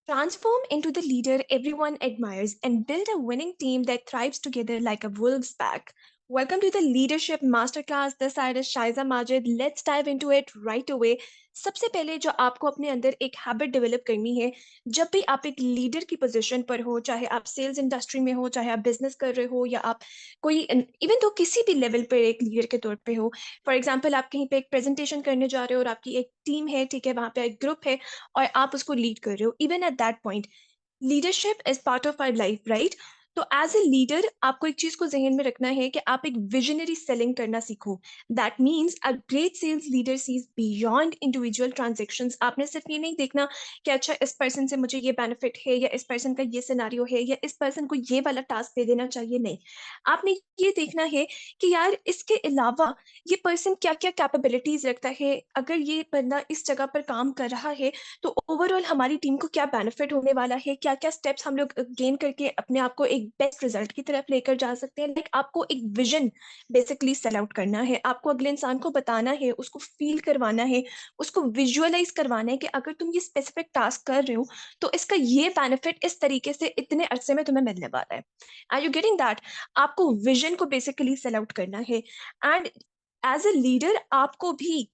Transform into the leader everyone admires and build a winning team that thrives together like a wolf's pack. Welcome to the Leadership Masterclass. This side is Shaiza Majid. Let's dive into it right away. सबसे पहले जो आपको अपने अंदर एक habit develop करनी है, जब भी आप एक लीडर की पोजीशन पर हो, चाहे आप सेल्स इंडस्ट्री में हो, चाहे आप बिजनेस कर रहे हो या आप कोई इवन तो किसी भी लेवल पर एक लीडर के तौर पे हो। फॉर एग्जांपल आप कहीं पे एक प्रेजेंटेशन करने जा रहे हो और आपकी एक टीम है, ठीक है, वहां पे एक ग्रुप है और आप उसको लीड कर रहे हो। Even at that point leadership is part of our life, right? तो एज ए लीडर आपको एक चीज को जहन में रखना है कि आप एक विजनरी सेलिंग करना सीखो। That means a great sales leader sees beyond individual transactions. आपने सिर्फ ये नहीं देखना कि अच्छा इस पर्सन से मुझे ये बेनिफिट है या इस पर्सन का ये सिनारियो है या इस पर्सन को ये वाला टास्क दे देना चाहिए, नहीं। आपने ये देखना है कि यार इसके अलावा ये पर्सन क्या क्या कैपेबिलिटीज रखता है। अगर ये बंदा इस जगह पर काम कर रहा है तो ओवरऑल हमारी टीम को क्या बेनिफिट होने वाला है, क्या क्या स्टेप्स हम लोग गेन करके अपने आप को एक बेस्ट रिजल्ट की तरफ लेकर जा सकते हैं। लाइक आपको एक विजन बेसिकली सेल आउट करना है, आपको अगले इंसान को बताना है, उसको फील करवाना है, उसको विजुअलाइज करवाना है कि अगर तुम ये स्पेसिफिक टास्क कर रहे हो तो इसका ये बेनिफिट इस तरीके से इतने अरसे में तुम्हें मिलने वाला है। Are you getting that? आपको विजन को बेसिकली सेल आउट करना है। एंड एज ए लीडर आपको भी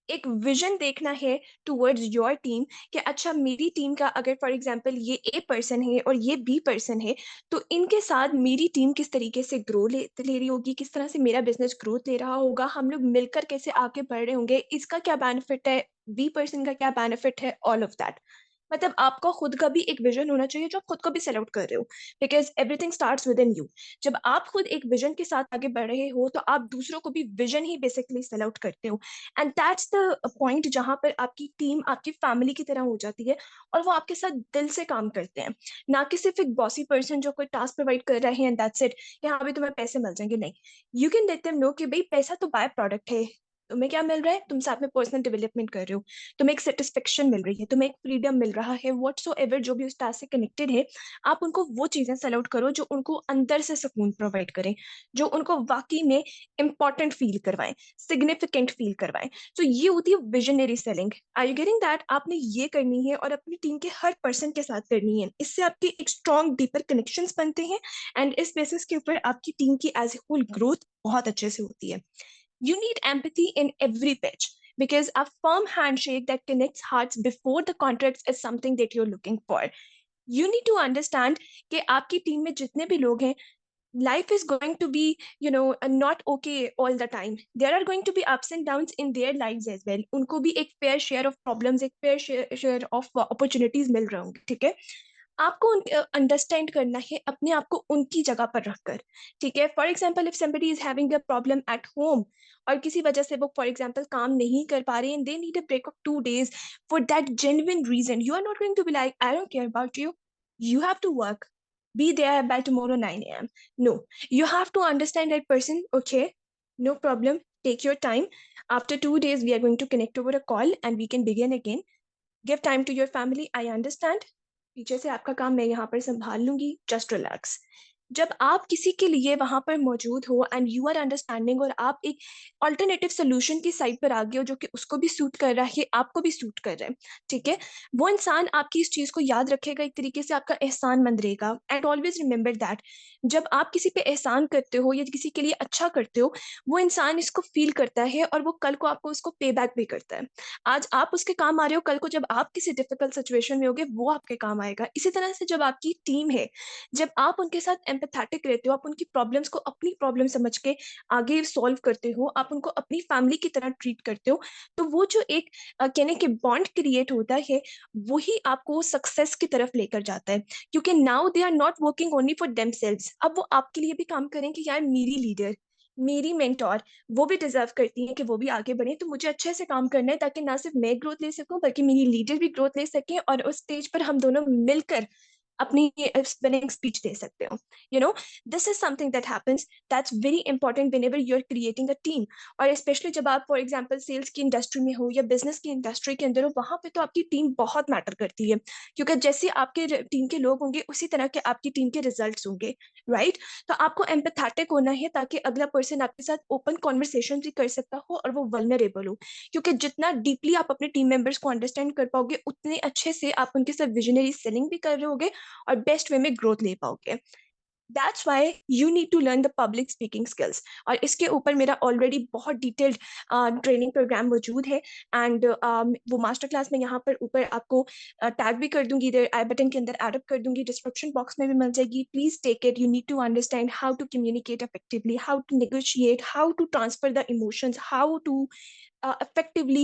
एक विजन देखना है टुवर्ड्स योर टीम कि अच्छा मेरी टीम का अगर फॉर एग्जांपल ये ए पर्सन है और ये बी पर्सन है, तो इनके साथ मेरी टीम किस तरीके से ग्रो ले रही होगी, किस तरह से मेरा बिजनेस ग्रोथ ले रहा होगा, हम लोग मिलकर कैसे आगे बढ़ रहे होंगे, इसका क्या बेनिफिट है, बी पर्सन का क्या बेनिफिट है, ऑल ऑफ दैट। मतलब आपका खुद का भी एक विजन होना चाहिए जो आप खुद को भी सेलेक्ट कर रहे हो, because everything starts with in you. जब आप खुद एक विजन के साथ आगे बढ़ रहे हो तो आप दूसरों को भी विजन ही बेसिकली सेलेक्ट करते हो। एंड दैट्स द पॉइंट जहां पर आपकी टीम आपकी फैमिली की तरह हो जाती है और वो आपके साथ दिल से काम करते हैं, ना कि सिर्फ एक बॉसी पर्सन जो कोई टास्क प्रोवाइड कर रहे हैं एंड दैट्स इट कि हाँ अभी तुम्हें पैसे मिल जाएंगे, नहीं। You can let them know कि भाई पैसा तो बाय प्रोडक्ट है, तुम्हें क्या मिल रहा है, तुम साथ में पर्सनल डेवलपमेंट कर रहे हो, तुम्हें एक सेटिस्फेक्शन मिल रही है, तुम्हें एक फ्रीडम मिल रहा है, व्हाटसोएवर जो भी उस टास्क से कनेक्टेड है। आप उनको वो चीजें सेलेक्ट करो जो उनको अंदर से सुकून प्रोवाइड करें, जो उनको वाकई में इंपॉर्टेंट फील करवाएं, सिग्निफिकेंट फील करवाएं। तो ये होती है visionary selling. Are you getting that? आपने ये करनी है और अपनी टीम के हर पर्सन के साथ करनी है। इससे आपके एक स्ट्रॉन्ग डीपर कनेक्शंस बनते हैं एंड इस बेसिस के ऊपर आपकी टीम की एज ए होल ग्रोथ बहुत अच्छे से होती है। You need empathy in every pitch because a firm handshake that connects hearts before the contracts is something that you're looking for. You need to understand कि आपकी team में जितने भी लोग हैं, life is going to be, not okay all the time. There are going to be ups and downs in their lives as well. उनको भी एक fair share of problems, एक fair share of opportunities मिल रहे होंगे, ठीक है। आपको understand करना है अपने आप को उनकी जगह पर रखकर, ठीक है। For example if somebody is having a problem at home और किसी वजह से वो फॉर एग्जाम्पल काम नहीं कर पा रहे हैं, they need a break of 2 days for that genuine reason, you are not going to be like I don't care about you, you have to work, be there by tomorrow 9 a.m. No, you have to understand that person. Okay, no problem, take your time. After 2 days we are going to connect over a call and we can begin again. Give time to your family, I understand, पीछे से आपका काम मैं यहाँ पर संभाल लूंगी, just relax. जब आप किसी के लिए वहां पर मौजूद हो एंड यू आर अंडरस्टैंडिंग और आप एक ऑल्टरनेटिव सोल्यूशन की साइड पर आ गए हो जो कि उसको भी सूट कर रहा है, आपको भी सूट कर रहा है, ठीक है, वो इंसान आपकी इस चीज को याद रखेगा, एक तरीके से आपका एहसान मंद रहेगा। एंड ऑलवेज रिमेंबर दैट जब आप किसी पे एहसान करते हो या किसी के लिए अच्छा करते हो, वो इंसान इसको फील करता है और वो कल को आपको उसको पे बैक भी करता है। आज आप उसके काम आ रहे हो, कल को जब आप किसी डिफिकल्ट सिचुएशन में होगे वो आपके काम आएगा। इसी तरह से जब आपकी टीम है, जब आप उनके साथ एम्पैथेटिक रहते हो, आप उनकी प्रॉब्लम्स को अपनी प्रॉब्लम समझ के आगे सॉल्व करते हो, आप उनको अपनी फैमिली की तरह ट्रीट करते हो, तो वो जो एक कहने के बॉन्ड क्रिएट होता है, वही आपको सक्सेस की तरफ लेकर जाता है। क्योंकि now they are not working only for themselves, अब वो आपके लिए भी काम करें कि यार मेरी लीडर, मेरी मेंटोर, वो भी डिजर्व करती हैं कि वो भी आगे बढ़े, तो मुझे अच्छे से काम करना है ताकि ना सिर्फ मैं ग्रोथ ले सकूं बल्कि मेरी लीडर भी ग्रोथ ले सके और उस स्टेज पर हम दोनों मिलकर अपनी स्पेलिंग स्पीच दे सकते हो। You know, this is something that happens, that's very important whenever you are creating a team. और स्पेशली जब आप फॉर एग्जाम्पल सेल्स की इंडस्ट्री में हो या बिजनेस की इंडस्ट्री के अंदर हो, वहां पे तो आपकी टीम बहुत मैटर करती है, क्योंकि जैसे आपके टीम के लोग होंगे उसी तरह के आपकी टीम के रिजल्ट्स होंगे, राइट? तो आपको एम्पैथेटिक होना है ताकि अगला पर्सन आपके साथ ओपन कॉन्वर्सेशन भी कर सकता हो और वो वल्नरेबल हो, क्योंकि जितना डीपली आप अपने टीम मेंबर्स को अंडरस्टैंड कर पाओगे उतने अच्छे से आप उनके साथ विजनरी सेलिंग भी कर रहे होगे और बेस्ट वे में ग्रोथ ले पाओगे। That's why you need to learn the public speaking skills. और इसके ऊपर मेरा ऑलरेडी बहुत डिटेल्ड ट्रेनिंग प्रोग्राम मौजूद है, एंड वो मास्टर क्लास में यहाँ पर ऊपर आपको टैग भी कर दूंगी, इधर आई बटन के अंदर एड अप कर दूंगी, डिस्क्रिप्शन बॉक्स में भी मिल जाएगी। Please take it, you need to understand how to communicate effectively, how to negotiate, how to transfer the emotions, how to effectively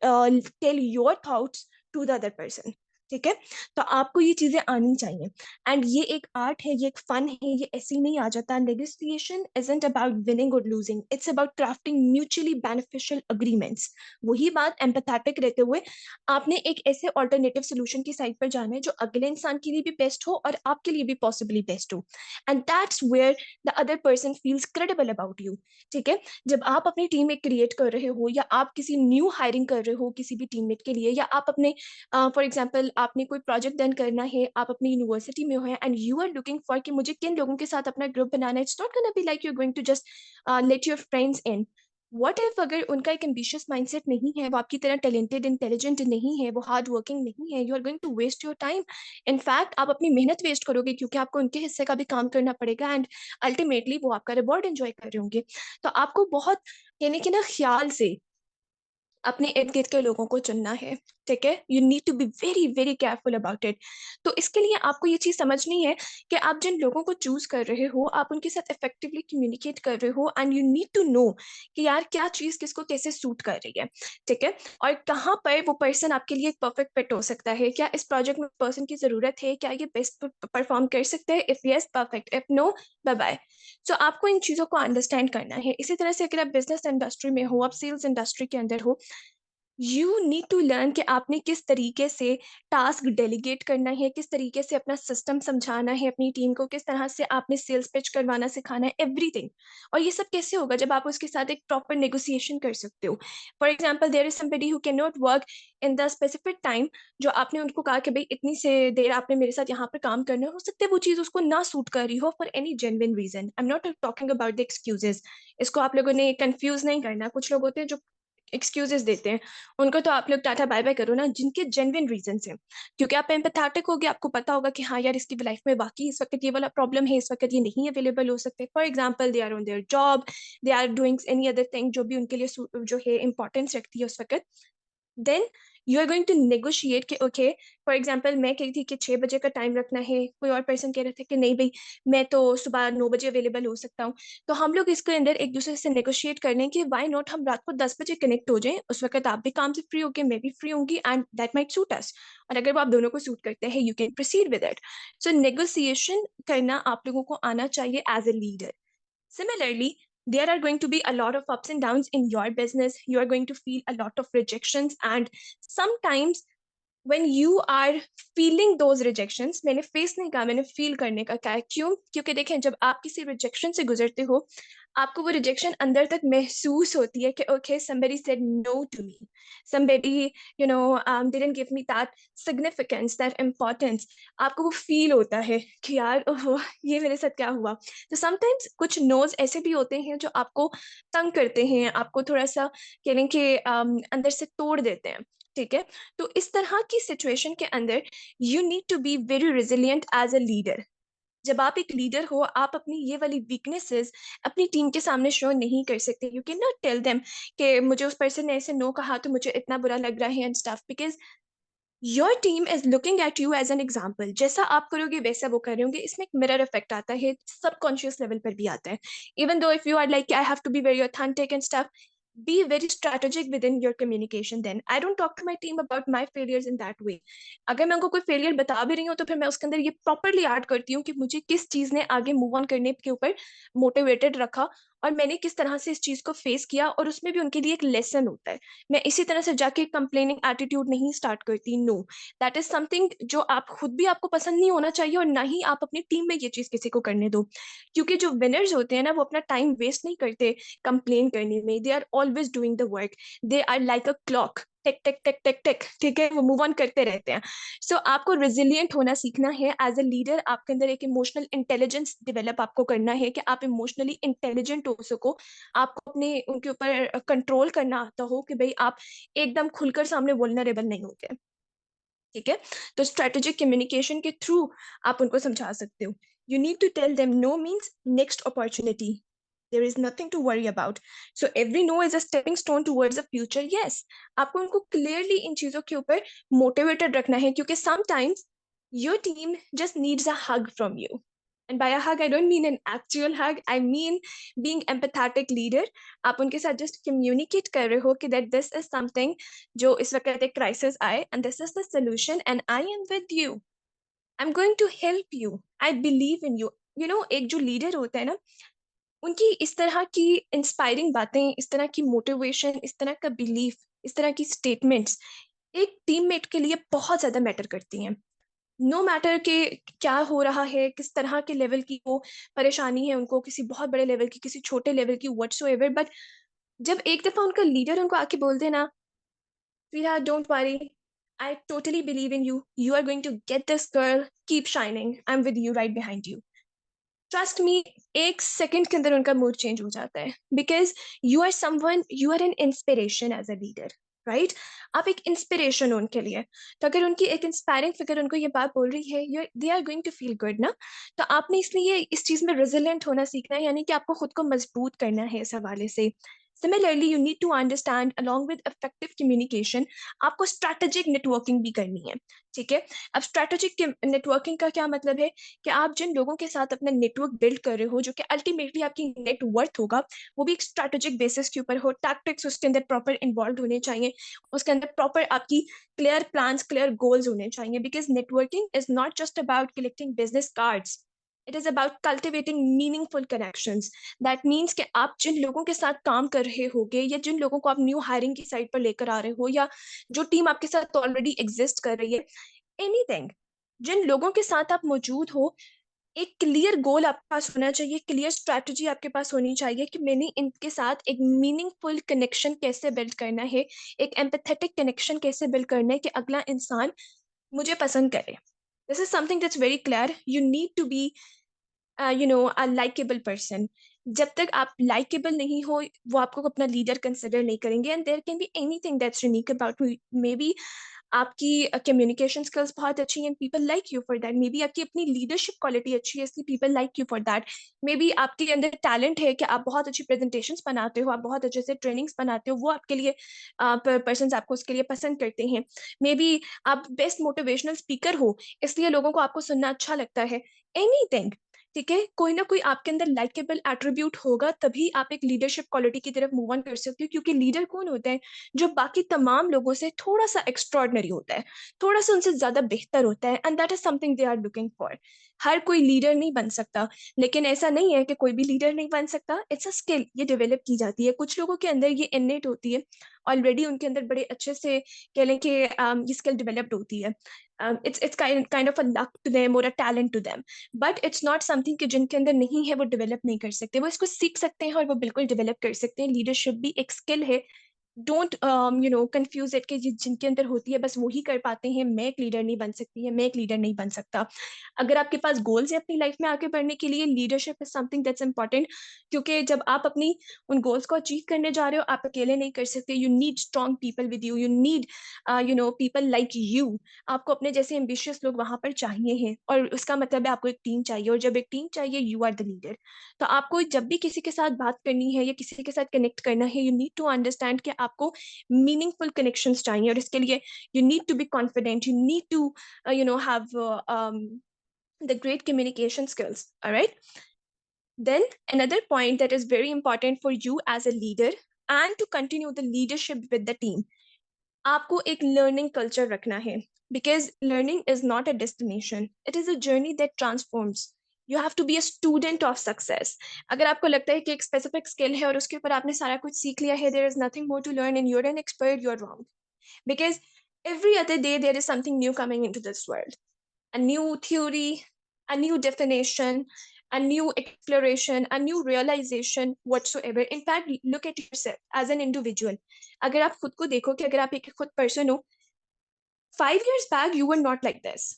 tell your thoughts to the other person। ठीक है? तो आपको ये चीजें आनी चाहिए, एंड ये एक आर्ट है, ये एक फन है, ये ऐसे ही नहीं आ जाता। नेगोशिएशन इजंट अबाउट विनिंग और losing, it's about crafting mutually beneficial agreements. वही बात एम्पैथेटिक रहते हुए आपने एक ऐसे ऑल्टरनेटिव सोल्यूशन की साइड पर जाना है जो अगले इंसान के लिए भी बेस्ट हो और आपके लिए भी पॉसिबली बेस्ट हो, and that's where the other person feels credible about you. ठीक है? जब आप अपनी टीम एक क्रिएट कर रहे हो या आप किसी न्यू हायरिंग कर रहे हो किसी भी टीममेट के लिए, या आप अपने फॉर एग्जांपल आपने कोई प्रोजेक्ट डन करना है, आप अपनी यूनिवर्सिटी में हो and you are looking for कि मुझे किन लोगों के साथ अपना ग्रुप बनाना है, it's not gonna be like you are going to just let your friends in. What if अगर उनका एक एम्बिशियस माइंडसेट नहीं है, वो आपकी तरह टैलेंटेड इंटेलिजेंट नहीं है, वो हार्ड वर्किंग नहीं है, you are going to waste your time. In fact आप अपनी मेहनत वेस्ट करोगे, क्योंकि आपको उनके हिस्से का भी काम करना पड़ेगा, एंड अल्टीमेटली वो आपका रिवॉर्ड एंजॉय कर रहे होंगे। तो आपको बहुत कहने के ना ख्याल से अपने इर्द गिर्द के लोगों को चुनना है। ठीक है? You need to be very very careful about it. तो इसके लिए आपको ये चीज समझनी है कि आप जिन लोगों को चूज कर रहे हो, आप उनके साथ इफेक्टिवली कम्युनिकेट कर रहे हो, and you need to know कि यार क्या चीज किसको कैसे सूट कर रही है। ठीक है? और कहाँ पर वो पर्सन आपके लिए एक परफेक्ट फिट हो सकता है, क्या इस प्रोजेक्ट में पर्सन की जरूरत है, क्या ये बेस्ट परफॉर्म कर सकते हैं, if yes perfect, if no bye bye. So आपको इन चीजों को अंडरस्टैंड करना है। इसी तरह से अगर आप बिजनेस इंडस्ट्री में हो, आप सेल्स इंडस्ट्री के अंदर हो, यू नीड टू लर्न कि आपने किस तरीके से टास्क डेलीगेट करना है, किस तरीके से अपना सिस्टम समझाना है अपनी टीम को, किस तरह से आपने सेल्स पिच करवाना सिखाना है, एवरीथिंग। और ये सब कैसे होगा जब आप उसके साथ एक प्रॉपर नेगोशिएशन कर सकते हो। For example there is somebody who can not work in the specific time, जो आपने उनको कहा कि भाई इतनी से देर आपने मेरे साथ यहाँ पर काम करना है, हो सकता है वो चीज़ उसको ना सूट कर रही हो for any genuine reason. I am not talking about the excuses. इसको आप लोगों ने कंफ्यूज नहीं करना। कुछ लोग होते हैं जो एक्सक्यूजेस देते हैं, उनको तो आप लोग टाटा बाय बाय करो ना, जिनके जेन्युइन रीजन है। क्योंकि आप एम्पैथेटिक होगे, आपको पता होगा कि हाँ यार इसकी लाइफ में वाकई इस वक्त ये वाला प्रॉब्लम है, इस वक्त ये नहीं अवेलेबल हो सकते। For example they are on their job, they are doing any other thing जो भी उनके लिए जो है इंपॉर्टेंस रखती है उस वक्त। Then you are going to negotiate कि ओके, फॉर एग्जाम्पल मैं कही थी कि 6 बजे का टाइम रखना है, कोई और पर्सन कह रहे थे कि नहीं भाई मैं तो सुबह 9 बजे अवेलेबल हो सकता हूँ। तो हम लोग इसके अंदर एक दूसरे से नेगोशिएट कर लें कि वाई नॉट हम रात को 10 बजे कनेक्ट हो जाएं, उस वक्त आप भी काम से फ्री होगे, मैं भी फ्री होंगी, and that might suit us. और अगर वो आप दोनों को सूट करते हैं, you can proceed with it. So negotiation करना आप लोगों को आना चाहिए as a leader. Similarly, there are going to be a lot of ups and downs in your business. You are going to feel a lot of rejections, and sometimes when you are feeling those rejections, मैंने face नहीं कहा, मैंने feel करने का कहा है। क्यों? क्योंकि देखें जब आप किसी रिजेक्शन से गुजरते हो, आपको वो रिजेक्शन अंदर तक महसूस होती है कि okay somebody said no to me, somebody didn't give me that significance, that importance। आपको वो फील होता है कि यार ओहो ये मेरे साथ क्या हुआ। तो समटाइम्स कुछ नोज ऐसे भी होते हैं जो आपको तंग करते हैं, आपको थोड़ा सा कह लें कि अंदर से तोड़ देते हैं। ठीक है? तो इस तरह की सिचुएशन के अंदर you need to be very resilient as a leader. जब आप एक लीडर हो, आप अपनी ये वाली वीकनेसेस अपनी टीम के सामने शो नहीं कर सकते। You can not tell them कि मुझे उस पर्सन ने ऐसे नो कहा तो मुझे इतना बुरा लग रहा है and stuff, because your team is looking at you as an example. जैसा आप करोगे वैसा वो कर रहे होंगे। इसमें एक मिरर इफेक्ट आता है, सबकॉन्शियस लेवल पर भी आता है। Even though if you are like I have to be very authentic and stuff, be very strategic within your communication। Then I don't talk to my team about my failures in that way। अगर मैं उनको कोई failure बता भी रही हूँ तो फिर मैं उसके अंदर ये प्रॉपरली ऐड करती हूँ कि मुझे किस चीज ने आगे मूव ऑन करने के ऊपर मोटिवेटेड रखा, और मैंने किस तरह से इस चीज़ को फेस किया, और उसमें भी उनके लिए एक लेसन होता है। मैं इसी तरह से जाके कंप्लेनिंग एटीट्यूड नहीं स्टार्ट करती, नो। दैट इज़ समथिंग जो आप खुद भी, आपको पसंद नहीं होना चाहिए, और ना ही आप अपनी टीम में ये चीज़ किसी को करने दो। क्योंकि जो विनर्स होते हैं ना, वो अपना टाइम वेस्ट नहीं करते कंप्लेन करने में। They are always doing the work. They are like a clock, tick tick tick tick tick, ठीक है, वो मूव ऑन करते रहते हैं। सो आपको रेजिलिएंट होना सीखना है एज अ लीडर। आपके अंदर एक इमोशनल इंटेलिजेंस डेवलप आपको करना है कि आप इमोशनली इंटेलिजेंट हो सको। आपको अपने उनके ऊपर कंट्रोल करना आता हो कि भाई आप एकदम खुलकर सामने वल्नरेबल नहीं होते, ठीक है। तो स्ट्रेटेजिक कम्युनिकेशन के थ्रू आप उनको समझा सकते हो। You need to tell them no means next opportunity, there is nothing to worry about, so every no is a stepping stone towards a future. Yes, आपको उनको क्लियरली इन चीजों के ऊपर मोटिवेटेड रखना है, क्योंकि sometimes your team just needs a hug from you. And by a hug, I don't mean an actual hug. I mean being empathetic leader. आप उनके साथ just communicate कर रहे हो कि that this is something जो इस वक्त एक क्राइसिस आए, and this is the solution and I am with you. I'm going to help you. I believe in you. You know, एक जो लीडर होता है ना, उनकी इस तरह की इंस्पायरिंग बातें, इस तरह की मोटिवेशन, इस तरह का बिलीफ, इस तरह की स्टेटमेंट्स एक टीममेट के लिए बहुत ज्यादा मैटर करती हैं। नो मैटर कि क्या हो रहा है, किस तरह के लेवल की वो परेशानी है उनको, किसी बहुत बड़े लेवल की, किसी छोटे लेवल की, व्हाटसोएवर, बट जब एक दफा उनका लीडर उनको आके बोल देना, Sweetheart, don't worry. I totally believe in you. You are going to get this girl. Keep shining. I'm with you right behind you. Trust me, एक सेकंड के अंदर उनका मूड चेंज हो जाता है, because you are someone, you are an inspiration as a leader, right. आप एक inspiration हो उनके लिए। तो अगर उनकी एक इंस्पायरिंग फिगर उनको ये बात बोल रही है, you they are going to feel good ना। तो आपने इसलिए इस चीज में रेजिलेंट होना सीखना है, यानी कि आपको खुद को मजबूत करना है इस हवाले से। Similarly you need to understand along with effective communication, आपको स्ट्रैटेजिक नेटवर्किंग भी करनी है, ठीक है। अब स्ट्रैटेजिक नेटवर्किंग का क्या मतलब है कि आप जिन लोगों के साथ अपना नेटवर्क बिल्ड कर रहे हो, जो कि अल्टीमेटली आपकी नेटवर्थ होगा, वो भी एक स्ट्रैटेजिक बेसिस के ऊपर हो। टैक्टिक्स उसके अंदर प्रॉपर इन्वॉल्व होने चाहिए, उसके अंदर प्रॉपर आपकी क्लियर प्लान्स, क्लियर गोल्स होने चाहिए, because networking is not just about collecting business cards, it is about cultivating meaningful connections. That means कि आप जिन लोगों के साथ काम कर रहे होगे, या जिन लोगों को आप न्यू हायरिंग की साइड पर लेकर आ रहे हो, या जो टीम आपके साथ ऑलरेडी एग्जिस्ट कर रही है, एनीथिंग, जिन लोगों के साथ आप मौजूद हो, एक क्लियर गोल आपके पास होना चाहिए, क्लियर स्ट्रैटेजी आपके पास होनी चाहिए कि मैंने इनके साथ एक मीनिंगफुल कनेक्शन कैसे बिल्ड करना है, एक एम्पैथेटिक कनेक्शन कैसे बिल्ड करना है कि अगला इंसान मुझे पसंद करे। This is something that's very clear. You need to be a likeable person. जब तक आप लाइकेबल नहीं हो, वो आपको अपना लीडर कंसिडर नहीं करेंगे। And there can be anything that's unique about maybe आपकी कम्युनिकेशन स्किल्स बहुत अच्छी हैं, people like you for that. Maybe आपकी अपनी लीडरशिप क्वालिटी अच्छी है, इसलिए people like you for that. Maybe आपके अंदर टैलेंट है कि आप बहुत अच्छी प्रेजेंटेशंस बनाते हो, आप बहुत अच्छे से ट्रेनिंग्स बनाते हो, वो आपके लिए पर्सन आपको उसके लिए पसंद करते हैं। मे बी आप बेस्ट मोटिवेशनल स्पीकर हो, इसलिए लोगों को आपको सुनना अच्छा लगता है। एनीथिंग, ठीक है, कोई ना कोई आपके अंदर लाइकेबल एट्रीब्यूट होगा, तभी आप एक लीडरशिप क्वालिटी की तरफ मूव ऑन कर सकते हो। क्योंकि लीडर कौन होता है? जो बाकी तमाम लोगों से थोड़ा सा एक्स्ट्रॉर्डनरी होता है, थोड़ा सा उनसे ज्यादा बेहतर होता है, and that is something they are looking for. हर कोई लीडर नहीं बन सकता, लेकिन ऐसा नहीं है कि कोई भी लीडर नहीं बन सकता। इट्स अ स्किल, ये डेवलप की जाती है। कुछ लोगों के अंदर ये इननेट होती है, ऑलरेडी उनके अंदर बड़े अच्छे से कह लें कि ये स्किल डेवलप्ड होती है। It's kind of a luck to them और a talent to them, but it's not something कि जिनके अंदर नहीं है वो डेवलप नहीं कर सकते। वो इसको सीख सकते हैं और वो बिल्कुल डेवलप कर सकते हैं। लीडरशिप भी एक स्किल है। डोंट कंफ्यूज इट कि जिनके अंदर होती है बस वही कर पाते हैं, मैं एक लीडर नहीं बन सकती है, मैं एक लीडर नहीं बन सकता। अगर आपके पास गोल्स है अपनी लाइफ में आगे बढ़ने के लिए, leadership is something that's important. क्योंकि जब आप अपनी उन गोल्स को अचीव करने जा रहे हो, आप अकेले नहीं कर सकते। You need strong people with you, you need people like you. आपको अपने जैसे एम्बिशियस लोग वहां पर चाहिए हैं, और उसका मतलब है आपको एक टीम चाहिए, और जब एक टीम चाहिए, यू आर द लीडर। तो आपको जब भी किसी के साथ बात करनी है या किसी के साथ कनेक्ट करना है, यू नीड टू अंडरस्टैंड कि आपको मीनिंगफुल कनेक्शंस चाहिए, और इसके लिए you need to be confident, you need to have the great communication skills. All right. Then another point that is very important for you as a leader and to continue the leadership with the team, आपको एक learning culture रखना है, because learning is not a destination, it is a journey that transforms you have to be a student of success. अगर आपको लगता है कि एक स्पेसिफिक स्किल है और उसके ऊपर आपने सारा कुछ सीख लिया है, there is nothing more to learn and you're an expert, you are wrong. Because every other day there is something new coming into this world, a new theory, a new definition, a new exploration, a new realization whatsoever. In fact, look at yourself as an individual. अगर आप खुद को देखो कि अगर आप एक खुद पर्सन हो, 5 years back you were not like this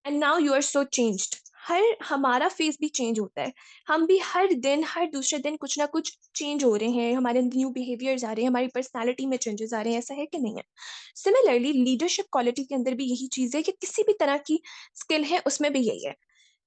and now you are so changed. हर हमारा फेस भी चेंज होता है, हम भी हर दिन हर दूसरे दिन कुछ ना कुछ चेंज हो रहे हैं, हमारे न्यू बिहेवियर्स आ रहे हैं, हमारी पर्सनालिटी में चेंजेस आ रहे हैं, ऐसा है कि नहीं है? सिमिलरली लीडरशिप क्वालिटी के अंदर भी यही चीज है कि किसी भी तरह की स्किल है उसमें भी यही है।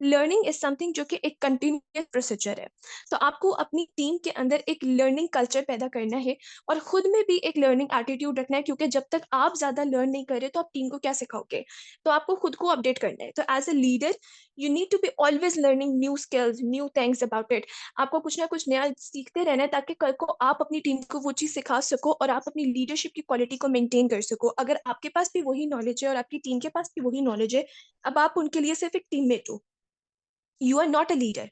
लर्निंग इज समथिंग जो कि एक कंटिन्यूस प्रोसीजर है। तो आपको अपनी टीम के अंदर एक लर्निंग कल्चर पैदा करना है और खुद में भी एक लर्निंग एटीट्यूड रखना है, क्योंकि जब तक आप ज्यादा लर्न नहीं कर रहे तो आप टीम को क्या सिखाओगे? तो आपको खुद को अपडेट करना है। तो as a leader you need to be always learning new skills, new things about it. आपको कुछ ना कुछ नया सीखते रहना है ताकि कल को आप अपनी टीम को वो चीज सिखा सको और आप अपनी लीडरशिप की क्वालिटी को मेंटेन कर सको। अगर आपके पास भी वही नॉलेज है और आपकी टीम के पास भी वही नॉलेज है, अब आप उनके लिए सिर्फ एक टीममेट हो, you are not a leader.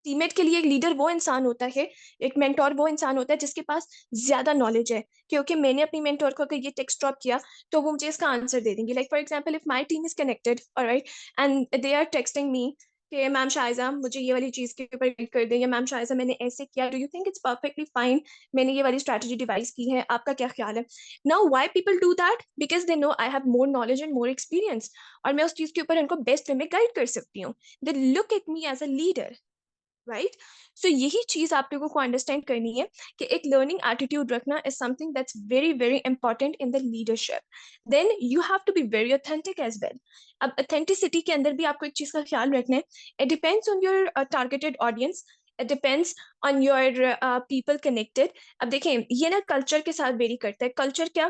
Teammate के लिए एक लीडर वो इंसान होता है, एक मेंटोर वो इंसान होता है जिसके पास ज्यादा नॉलेज है, क्योंकि मैंने अपनी मेंटोर को अगर ये टेक्स्ट ड्रॉप किया तो वो मुझे इसका आंसर दे देंगे। Like for example, if my team is connected alright and they are texting me कि मैम शाइजा मुझे ये वाली चीज के ऊपर गाइड कर दें, या मैम शाइजा मैंने ऐसे किया, do you think it's perfectly fine, मैंने ये वाली स्ट्रैटेजी डिवाइस की है, आपका क्या ख्याल है? Now why people do that? Because they know I have more knowledge and more experience, और मैं उस चीज के ऊपर उनको बेस्ट वे में गाइड कर सकती हूँ। They look at me as a leader, right? So यही चीज आप लोगों को अंडरस्टैंड करनी है कि एक लर्निंग एटीट्यूड रखना is something that's very very important in the leadership. Then you have to be very authentic as well. अब ऑथेंटिसिटी के अंदर भी आपको एक चीज का ख्याल रखना है, it depends on your targeted audience, it depends on your people connected. अब देखें, ये ना कल्चर के साथ वेरी करता है। कल्चर क्या?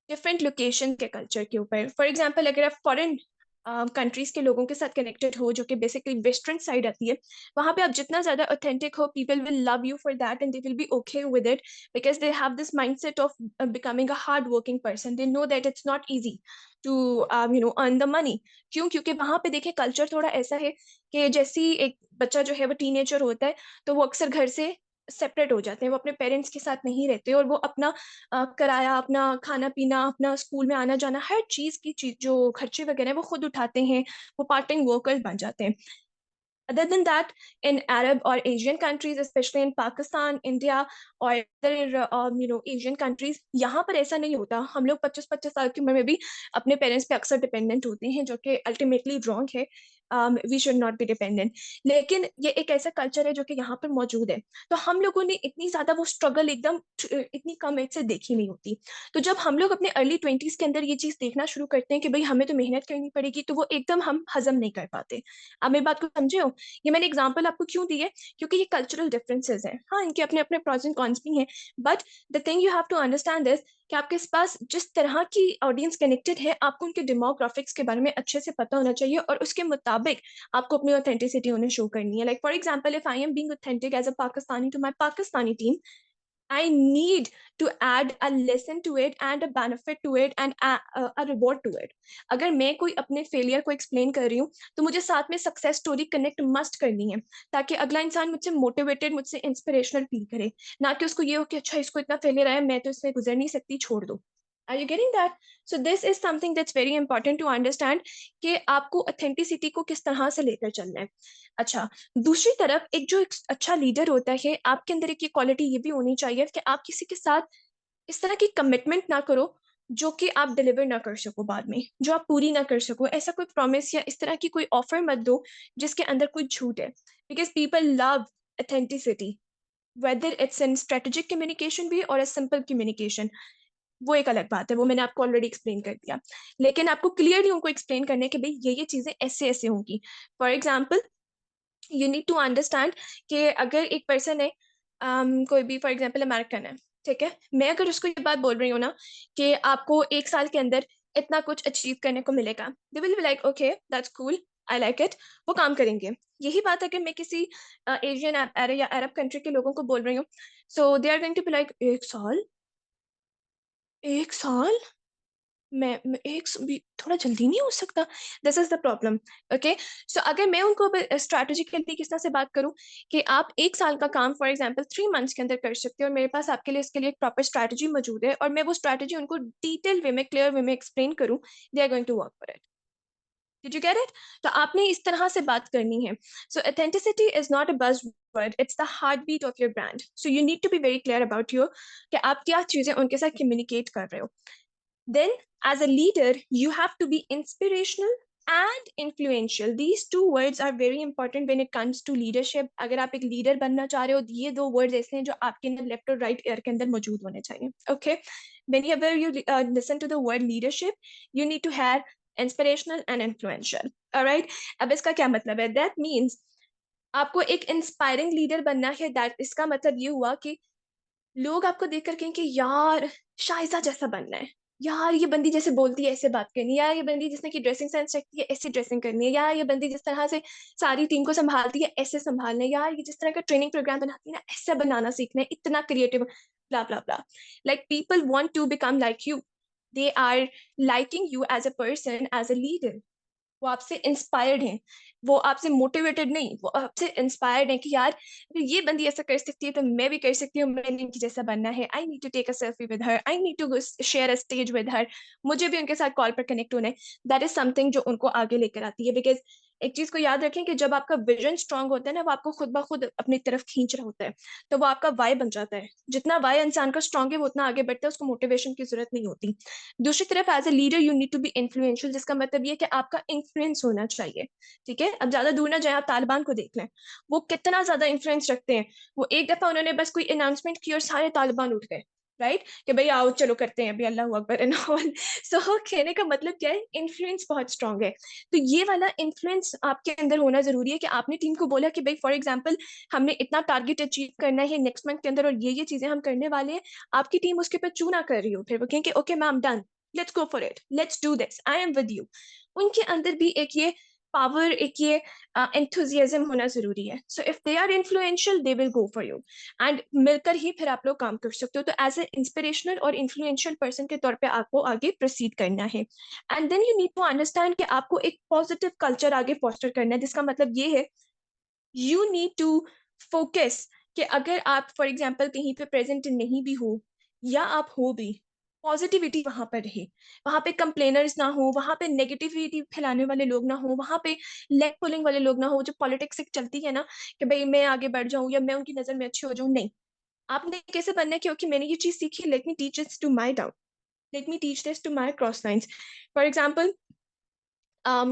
डिफरेंट लोकेशन के कल्चर के ऊपर। फॉर एग्जाम्पल, अगर आप फॉरेन कंट्रीज के लोगों के साथ कनेक्टेड हो जो कि बेसिकली वेस्टर्न साइड आती है, वहां पे आप जितना ज्यादा ऑथेंटिक हो, people will love you for that and they will be okay with it, because they have this mindset of becoming a hard working person. They know that it's not easy to earn the money. क्यों? क्योंकि वहां पे देखें culture थोड़ा ऐसा है कि जैसे ही एक बच्चा जो है वो टीनेजर होता है तो वो अक्सर घर से सेपरेट हो जाते हैं, वो अपने पेरेंट्स के साथ नहीं रहते और वो अपना किराया, अपना खाना पीना, अपना स्कूल में आना जाना, हर चीज की चीज जो खर्चे वगैरह हैं वो खुद उठाते हैं, वो पार्ट टाइम वर्कर्स बन जाते हैं। other than that, in Arab or Asian countries, especially in Pakistan, India or other Asian countries, यहाँ पर ऐसा नहीं होता। हम लोग 25-25 साल की उम्र में भी अपने पेरेंट्स पे अक्सर डिपेंडेंट होते हैं, जो कि अल्टीमेटली रॉन्ग है। We should not be dependent. लेकिन ये एक ऐसा कल्चर है जो कि यहाँ पर मौजूद है। तो हम लोगों ने इतनी ज्यादा वो स्ट्रगल एकदम इतनी कम एज से देखी नहीं होती। तो जब हम लोग अपने अर्ली 20s के अंदर ये चीज देखना शुरू करते हैं कि भाई हमें तो मेहनत करनी पड़ेगी, तो वो एकदम हम हजम नहीं कर पाते। आप मेरी बात को समझे हो? ये मैंने एग्जांपल आपको क्यों दी है? क्योंकि ये कल्चरल डिफरेंसेस हैं। हाँ, इनके अपने अपने प्रोस एंड कॉन्स भी हैं, but the thing you have to understand is कि आपके पास जिस तरह की ऑडियंस कनेक्टेड है, आपको उनके डेमोग्राफिक्स के बारे में अच्छे से पता होना चाहिए और उसके मुताबिक आपको अपनी ऑथेंटिसिटी उन्हें शो करनी है। Like for example, if I am being authentic as a Pakistani to my Pakistani team, I need to add a lesson to it and a benefit to it and a reward to it. अगर मैं कोई अपने failure को explain कर रही हूँ तो मुझे साथ में सक्सेस स्टोरी कनेक्ट मस्ट करनी है, ताकि अगला इंसान मुझसे मोटिवेटेड, मुझसे इंस्पिरेशनल फील करे, ना कि उसको ये हो कि अच्छा इसको इतना फेलियर आया, मैं तो इससे गुजर नहीं सकती, छोड़ दो। Are you getting that? So this is something that's very important to understand कि आपको ऑथेंटिसिटी को किस तरह से लेकर चलना है। अच्छा, दूसरी तरफ एक जो एक अच्छा लीडर होता है, आपके अंदर एक ये क्वालिटी ये भी होनी चाहिए कि आप किसी के साथ इस तरह की कमिटमेंट ना करो जो कि आप डिलीवर ना कर सको, बाद में जो आप पूरी ना कर सको। ऐसा कोई प्रॉमिस या इस तरह की कोई ऑफर मत दो जिसके अंदर कोई झूठ है, because people love authenticity, whether it's in strategic communication भी और सिंपल कम्युनिकेशन। वो एक अलग बात है, वो मैंने आपको ऑलरेडी एक्सप्लेन कर दिया। लेकिन आपको क्लियरली उनको एक्सप्लेन करने के भाई ये चीजें ऐसे ऐसे होंगी। For example, you need to understand कि अगर एक पर्सन है, कोई भी फॉर एग्जांपल अमेरिकन है, ठीक है, मैं अगर उसको ये बात बोल रही हूँ ना कि आपको 1 साल के अंदर इतना कुछ अचीव करने को मिलेगा, दे will B like okay that's cool, I like it, वो काम करेंगे। यही बात अगर मैं किसी एशियन या अरब कंट्री के लोगों को बोल रही हूँ, so they are going to be like 1 साल, 1 साल, थोड़ा जल्दी नहीं हो सकता? This is the problem, okay? So अगर मैं उनको स्ट्रैटेजिकली किस तरह से बात करूँ कि आप 1 साल का काम फॉर एग्ज़ाम्पल 3 मंथ्स के अंदर कर सकते हो और मेरे पास आपके लिए इसके लिए एक प्रॉपर स्ट्रैटेजी मौजूद है और मैं वो स्ट्रैटेजी उनको डिटेल वे में, क्लियर वे में एक्सप्लेन करूँ, they are going to work for it. Did you get it? तो आपने इस तरह से बात करनी है। So authenticity is not a buzzword, it's the heart beat of your brand. So you need to be very clear about your कि आप क्या चीज़ें उनके साथ कम्युनिकेट कर रहे हो। Then, as a leader, you have to be inspirational and influential. These two words are very important when it comes to leadership. अगर आप एक लीडर बनना चाह रहे हो, ये दो वर्ड्स ऐसे हैं जो आपके अंदर लेफ्ट और राइट ईयर के अंदर मौजूद होने चाहिए. Okay? Whenever you listen to the word leadership, you need to have inspirational and influential. Alright? अब इसका क्या मतलब है? That means आपको एक इंस्पायरिंग लीडर बनना है. दैट इसका मतलब ये हुआ कि लोग आपको देखकर कहें कि यार शाइज़ा जैसा बनना है। यार ये बंदी जैसे बोलती है ऐसे बात करनी है, यार ये बंदी जिसने की ड्रेसिंग सेंस रखती है ऐसी ड्रेसिंग करनी है, यार ये बंदी जिस तरह से सारी टीम को सँभालती है ऐसे सँभालना है, यार ये जिस तरह का ट्रेनिंग प्रोग्राम बनाती है ना ऐसा बनाना सीखना है, इतना creative blah, blah, blah. Like people want to become like you. They are liking you as a person, as a leader. वो आपसे इंस्पायर्ड हैं, वो आपसे मोटिवेटेड नहीं, वो आपसे इंस्पायर्ड हैं कि यार अगर ये बंदी ऐसा कर सकती है तो मैं भी कर सकती हूँ, मैंने इनकी जैसा बनना है। I need to take a selfie with her, I need to share a stage with her, मुझे भी उनके साथ कॉल पर कनेक्ट होना है। दैट इज़ समथिंग जो उनको आगे लेकर आती है बिकॉज़ एक चीज़ को याद रखें कि जब आपका विज़न स्ट्रॉन्ग होता है ना, वो आपको खुद ब खुद अपनी तरफ खींच रहा होता है, तो वो आपका व्हाय बन जाता है। जितना व्हाय इंसान का स्ट्रॉन्ग है, वो उतना आगे बढ़ता है, उसको मोटिवेशन की ज़रूरत नहीं होती। दूसरी तरफ as a leader you need to be influential, जिसका मतलब ये है कि आपका इन्फ्लुएंस होना चाहिए, ठीक है? अब ज़्यादा दूर ना जाएँ, आप तालिबान को देख लें, वो कितना ज़्यादा इन्फ्लुएंस रखते हैं। वो एक दफ़ा उन्होंने बस कोई अनाउंसमेंट की और सारे तालिबान उठ गए, राइट? कि भई आओ चलो करते हैं अभी अल्लाहू अकबर एंड ऑल। सो कहने का मतलब क्या है, इन्फ्लुएंस बहुत स्ट्रॉन्ग है। तो ये वाला इन्फ्लुएंस आपके अंदर होना ज़रूरी है कि आपने टीम को बोला कि भई फॉर एग्ज़ाम्पल हमने इतना टारगेट अचीव करना है नेक्स्ट मंथ के अंदर और ये चीज़ें हम करने वाले हैं। आपकी टीम उसके ऊपर चूँ ना कर रही हो, फिर वो कहें कि okay ma'am done. Let's go for it, let's do this, I am with you. उनके अंदर भी एक ये पावर, एक ये एंथुसियाज्म होना ज़रूरी है। So if they are influential they will go for you and मिलकर ही फिर आप लोग काम कर सकते हो। तो एज़ अ इंस्पिरेशनल और इन्फ्लुएंशियल पर्सन के तौर पे आपको आगे प्रोसीड करना है। And then you need to understand कि आपको एक पॉजिटिव कल्चर आगे फोस्टर करना है, जिसका मतलब ये है यू नीड टू फोकस कि अगर आप फॉर एग्जांपल कहीं पे प्रेजेंट नहीं भी हो या आप हो भी, पॉजिटिविटी वहां पर रहे, वहां पे कंप्लेनर्स ना हो, वहां पे नेगेटिविटी फैलाने वाले लोग ना हो, वहां पे लेग पुलिंग वाले लोग ना हो, जो पॉलिटिक्स एक चलती है ना कि भाई मैं आगे बढ़ जाऊं या मैं उनकी नजर में अच्छी हो जाऊं, नहीं। आपने कैसे बनना है? क्योंकि मैंने ये चीज सीखी, let me teach this to my down, let me teach this to my cross lines. For example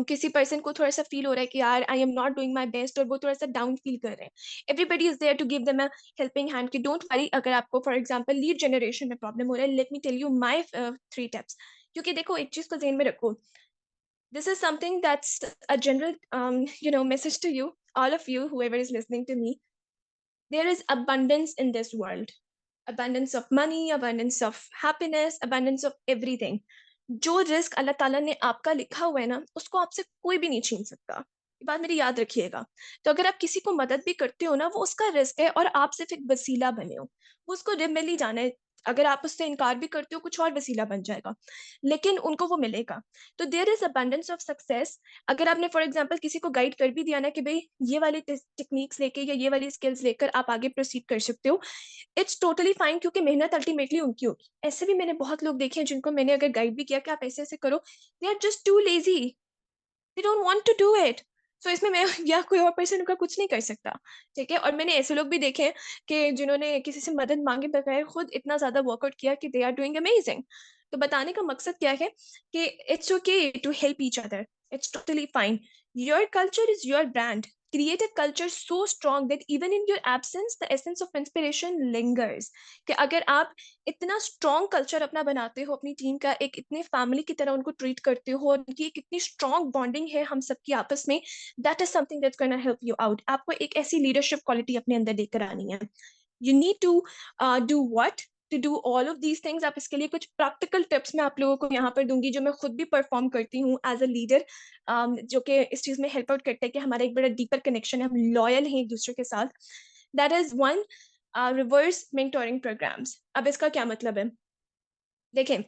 किसी पर्सन को थोड़ा-सा फ़ील हो रहा है कि यार I am not doing my best और वो थोड़ा-सा डाउन फ़ील कर रहे हैं। Everybody is there to give them a helping hand कि डोंट वरी, अगर आपको फॉर एग्ज़ाम्पल लीड जनरेशन में प्रॉब्लम हो रहा है, let me tell you my 3 tips. क्योंकि देखो एक चीज़ को ज़हन में रखो, this is something that's a general message to you, all of you whoever is listening to me. There is abundance in this world, abundance of money, abundance of happiness, abundance of everything. जो risk अल्लाह ताला ने आपका लिखा हुआ है ना, उसको आपसे कोई भी नहीं छीन सकता। ये बात मेरी याद रखिएगा। तो अगर आप किसी को मदद भी करते हो ना, वो उसका रिस्क है और आप सिर्फ़ एक वसीला बने हो। वो उसको जब मिल ही जाना है। अगर आप उससे इनकार भी करते हो, कुछ और वसीला बन जाएगा, लेकिन उनको वो मिलेगा। तो there is abundance of success. अगर आपने फॉर एग्ज़ाम्पल किसी को गाइड कर भी दिया ना कि भई ये वाली टेक्निक्स लेके या ये वाली स्किल्स लेकर आप आगे प्रोसीड कर सकते हो, इट्स टोटली फाइन, क्योंकि मेहनत अल्टीमेटली उनकी होगी। ऐसे भी मैंने बहुत लोग देखे हैं जिनको मैंने अगर गाइड भी किया कि आप ऐसे-ऐसे करो, they are just too lazy, they don't want to do it. So इसमें मैं या कोई और पर्सन उनका कुछ नहीं कर सकता, ठीक है? और मैंने ऐसे लोग भी देखे हैं कि जिन्होंने किसी से मदद माँगे बगैर खुद इतना ज़्यादा वर्कआउट किया कि दे आर डूइंग अमेजिंग। तो बताने का मकसद क्या है कि it's okay to help each other, it's totally fine. Your culture is your brand. Create a culture so strong that even in your absence, the essence of inspiration lingers. कि अगर आप इतना स्ट्रॉन्ग कल्चर अपना बनाते हो, अपनी team का एक इतने फैमिली की तरह उनको ट्रीट करते हो और उनकी एक इतनी स्ट्रॉन्ग बॉन्डिंग है हम सबकी आपस में, that is something that's gonna help you out. आपको एक ऐसी लीडरशिप क्वालिटी अपने अंदर लेकर आनी है। You need to do what to do all of these things. आप इसके लिए कुछ प्रैक्टिकल टिप्स मैं आप लोगों को यहाँ पर दूंगी, जो मैं खुद भी परफॉर्म करती हूँ एज अ लीडर, जो कि इस चीज में हेल्प आउट करता है कि हमारा एक बड़ा डीपर कनेक्शन है, हम लॉयल हैं एक दूसरे के साथ। That is one, reverse mentoring programs. अब इसका क्या मतलब है? देखें,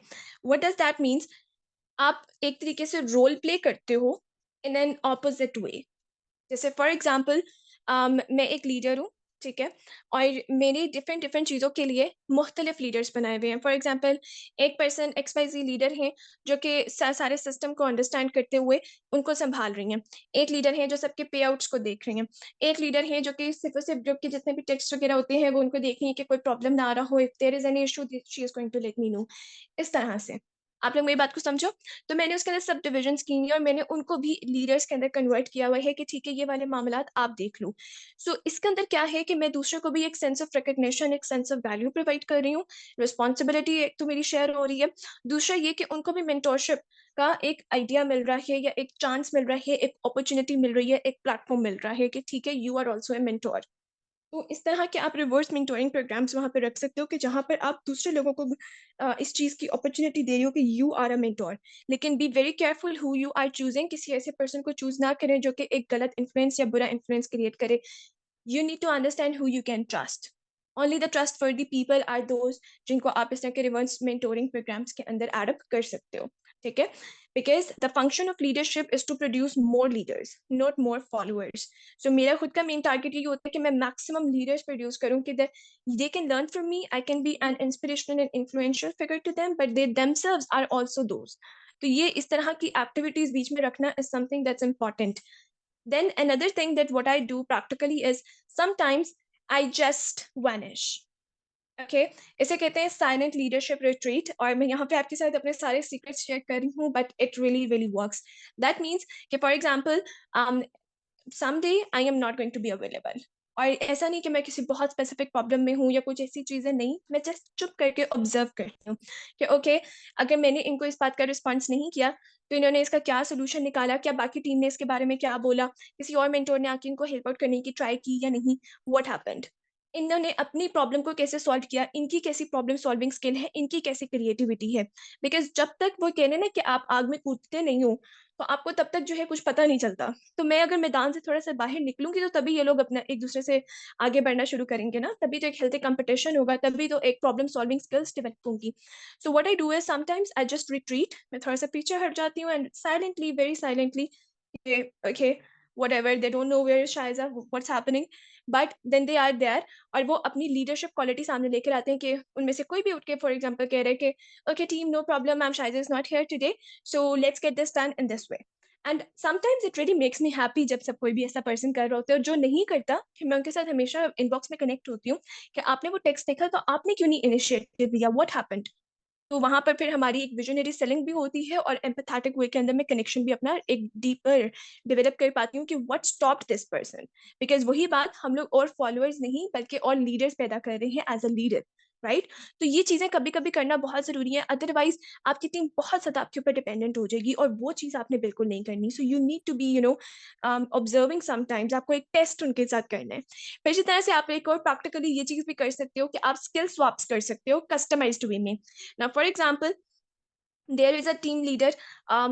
व्हाट डज़ दैट मीन्स? आप एक तरीके से रोल प्ले करते हो इन एन ऑपोजिट वे। जैसे फॉर एग्जाम्पल मैं एक लीडर हूँ, ठीक है, और मैंने डिफरेंट डिफरेंट चीज़ों के लिए मुख्तलिफ लीडर्स बनाए हुए हैं। फॉर एग्जाम्पल एक पर्सन XYZ लीडर हैं जो कि सारे सिस्टम को अंडरस्टैंड करते हुए उनको संभाल रही हैं। एक लीडर है जो सबके पे आउट्स को देख रही हैं। एक लीडर है जो कि सिर्फ और सिर्फ ग्रुप के जितने भी टेक्स्ट वगैरह होते हैं वो उनको देख रही है कि कोई प्रॉब्लम ना आ रहा हो, if there is any issue she is going to let me know. इस तरह से आप लोग मेरी बात को समझो। तो मैंने उसके अंदर सब डिविजन्स की हैं और मैंने उनको भी लीडर्स के अंदर कन्वर्ट किया हुआ है कि ठीक है ये वाले मामलात आप देख लो। सो इसके अंदर क्या है कि मैं दूसरों को भी एक सेंस ऑफ रिकग्निशन, एक सेंस ऑफ वैल्यू प्रोवाइड कर रही हूँ। रिस्पॉन्सिबिलिटी एक तो मेरी शेयर हो रही है। दूसरा ये कि उनको भी मेंटोरशिप का एक आइडिया मिल रहा है या एक चांस मिल रहा है, एक अपॉर्चुनिटी मिल रही है, एक प्लेटफॉर्म मिल रहा है कि ठीक है you are also a mentor. तो इस तरह के आप रिवर्स मेंटोरिंग प्रोग्राम्स वहाँ पे रख सकते हो कि जहाँ पर आप दूसरे लोगों को इस चीज़ की अपॉर्चुनिटी दे रही हो कि यू आर अ मेंटोर। लेकिन be very careful who you are choosing, किसी ऐसे पर्सन को चूज ना करें जो कि एक गलत इन्फ्लुएंस या बुरा इन्फ्लुएंस क्रिएट करे। You need to understand who you can trust. Only the trustworthy people are those जिनको आप इस तरह के रिवर्स मेंटोरिंग प्रोग्राम्स के अंदर एड अप कर सकते हो, ठीक है? Because the function of leadership is to produce more leaders, not more followers. So मेरा खुद का मेन टारगेट ये होता है कि मैं मैक्सिमम लीडर्स प्रोड्यूस करूँ कि they can learn from me, I can be an inspirational and influential figure to them, but they themselves are also those. तो ये इस तरह की एक्टिविटीज बीच में रखना is something that's important. Then another thing that what I do practically is sometimes I just vanish. Okay, इसे कहते हैं साइलेंट लीडरशिप रिट्रीट, और मैं यहाँ पे आपके साथ अपने सारे सीक्रेट्स शेयर कर रही हूँ, but it really really works. That means कि for example someday I am not going to be available, और ऐसा नहीं कि मैं किसी बहुत स्पेसिफिक प्रॉब्लम में हूँ या कुछ ऐसी चीजें नहीं, मैं जस्ट चुप करके ऑब्जर्व करती हूँ कि ओके, अगर मैंने इनको इस बात का रिस्पॉन्स नहीं किया तो इन्होंने इसका क्या सोल्यूशन निकाला, क्या बाकी टीम ने इसके बारे में क्या बोला, किसी और मेंटोर ने आके इनको हेल्प आउट करने की ट्राई की या नहीं, व्हाट हैपेंड, इन्होंने अपनी प्रॉब्लम को कैसे सॉल्व किया, इनकी कैसी प्रॉब्लम सॉल्विंग स्किल है, इनकी कैसी क्रिएटिविटी है। बिकॉज जब तक वो कहने ना कि आप आग में कूदते नहीं हो तो आपको तब तक जो है कुछ पता नहीं चलता। तो मैं अगर मैदान से थोड़ा सा बाहर निकलूंगी तो तभी ये लोग अपना एक दूसरे से आगे बढ़ना शुरू करेंगे ना, तभी तो एक हेल्थी कंपटीशन होगा, तभी तो एक प्रॉब्लम सॉल्विंग स्किल्स डेवलप होंगी। So what I do is sometimes I just retreat, मैं थोड़ा सा पीछे हट जाती हूँ and silently, very silently, okay, whatever, they don't know where Shaiza, what's happening, but then they are there, और वो अपनी लीडरशिप क्वालिटी सामने लेकर आते हैं कि उनमें से कोई भी उठ के फॉर एग्जांपल कह रहे हैं कि okay team, no problem ma'am, Shaija is not here today, so let's get this done in this way. And sometimes it really makes me happy जब सब कोई भी ऐसा पर्सन कर रहा होता है, और जो नहीं करता कि मैं उनके साथ हमेशा इनबॉक्स में कनेक्ट होती हूँ कि आपने वो टेक्स्ट देखा तो आपने क्यों नहीं इनिशिएटिव लिया, व्हाट हैपेंड। तो वहां पर फिर हमारी एक विजनरी सेलिंग भी होती है और एम्पैथेटिक वे के अंदर मैं कनेक्शन भी अपना एक डीपर डेवलप कर पाती हूँ कि what stopped this person. Because वही बात, हम लोग और फॉलोअर्स नहीं बल्कि और लीडर्स पैदा कर रहे हैं एज अ लीडर, राइट। तो ये चीजें कभी कभी करना बहुत जरूरी है, अदरवाइज आपकी टीम बहुत ज्यादा आपके ऊपर डिपेंडेंट हो जाएगी और वो चीज आपने बिल्कुल नहीं करनी। So you need to be observing sometimes, आपको एक टेस्ट उनके साथ करना है। फिर इसी तरह से आप एक और प्रैक्टिकली ये चीज भी कर सकते हो कि आप स्किल स्वैप्स कर सकते हो कस्टमाइज्ड वे में। ना for example there is a team leader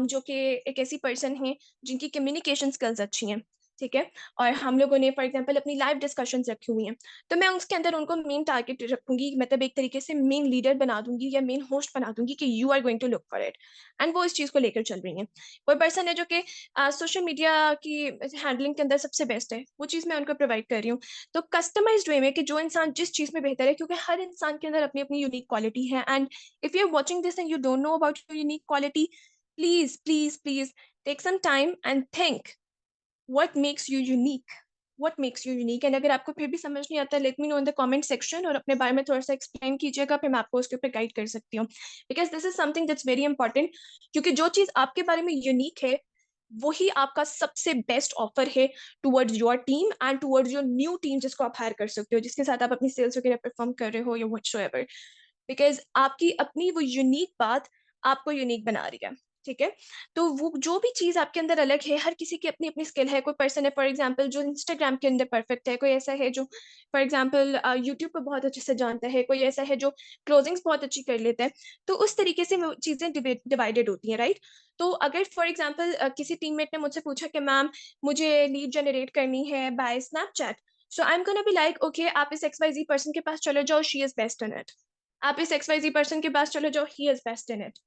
जो कि एक ऐसी पर्सन है जिनकी कम्युनिकेशन स्किल्स अच्छी हैं, ठीक है, और हम लोगों ने फॉर एग्जांपल अपनी लाइव डिस्कशंस रखी हुई हैं। तो मैं उसके अंदर उनको मेन टारगेट रखूंगी, मतलब एक तरीके से मेन लीडर बना दूंगी या मेन होस्ट बना दूंगी कि you are going to look for it, and वो इस चीज को लेकर चल रही हैं। कोई पर्सन है जो कि सोशल मीडिया की हैंडलिंग के अंदर सबसे बेस्ट है, वो चीज मैं उनको प्रोवाइड कर रही हूँ। तो कस्टमाइज्ड वे में कि जो इंसान जिस चीज में बेहतर है, क्योंकि हर इंसान के अंदर अपनी अपनी यूनिक क्वालिटी है, and if you're watching this and you don't know about your unique quality, please take some time and think what makes you unique, what makes you unique। and अगर आपको फिर भी समझ नहीं आता, let me know in the comment section और अपने बारे में थोड़ा सा एक्सप्लेन कीजिएगा, फिर मैं आपको उसके ऊपर गाइड कर सकती हूँ। Because this is something that's very important, क्योंकि जो चीज आपके बारे में यूनिक है वही आपका सबसे बेस्ट ऑफर है towards your team and towards your new team जिसको आप हायर कर सकते हो, जिसके साथ आप अपनी सेल्स वगैरह परफॉर्म कर रहे हो या व्हाटसोएवर। बिकॉज आपकी अपनी वो यूनिक बात आपको यूनिक बना रही है, ठीक है। तो वो जो भी चीज आपके अंदर अलग है, हर किसी की अपनी अपनी स्किल है। कोई पर्सन है फॉर एग्जांपल जो इंस्टाग्राम के अंदर परफेक्ट है, कोई ऐसा है जो फॉर एग्जांपल यूट्यूब को बहुत अच्छे से जानता है, कोई ऐसा है जो क्लोजिंग्स बहुत अच्छी कर लेता है। तो उस तरीके से वो चीजें डिवाइडेड होती हैं, राइट। तो अगर फॉर एग्जाम्पल किसी टीममेट ने मुझसे पूछा कि मैम मुझे लीड जनरेट करनी है by Snapchat, so I am gonna be like okay, आप इस XYZ पर्सन के पास चले जाओ, she is best in it. आप इस XYZ पर्सन के पास चले जाओ, he is best in it.